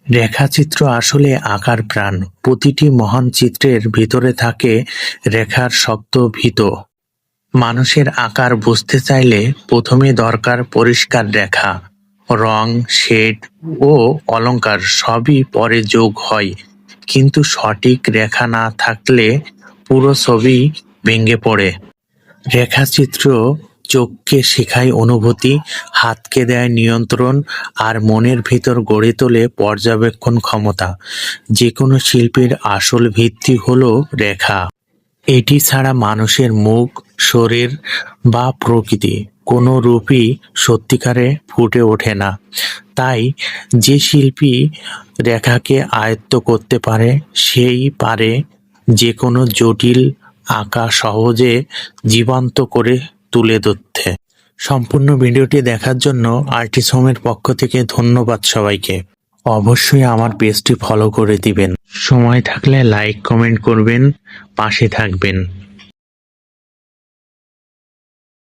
রেখাচিত্র আসলে আঁকার প্রাণ। প্রতিটি মহান চিত্রের ভিতরে থাকে রেখার শব্দ ভিত। মানুষের আকার বুঝতে চাইলে প্রথমে দরকার পরিষ্কার রেখা। রং, শেড ও অলংকার সবই পরে যোগ হয়, কিন্তু সঠিক রেখা না থাকলে পুরো ছবি ভেঙে পড়ে। রেখাচিত্র চোখকে শেখায় অনুভূতি, হাতকে দেয় নিয়ন্ত্রণ, আর মনের ভিতর গড়ে তোলে পর্যবেক্ষণ ক্ষমতা। যে কোনো শিল্পীর আসল ভিত্তি হলো রেখা। এটি ছাড়া মানুষের মুখ, শরীর বা প্রকৃতি কোনো রূপই সত্যিকারে ফুটে ওঠে না। তাই যে শিল্পী রেখাকে আয়ত্ত করতে পারে সেই পারে যে কোনো জটিল আঁকা সহজে জীবন্ত করে তুলে ধরতে। সম্পূর্ণ ভিডিওটি দেখার জন্য আর্টিস্ট হোমের পক্ষ থেকে ধন্যবাদ সবাইকে। অবশ্যই আমার পেজটি ফলো করে দিবেন। সময় থাকলে লাইক কমেন্ট করবেন, পাশে থাকবেন।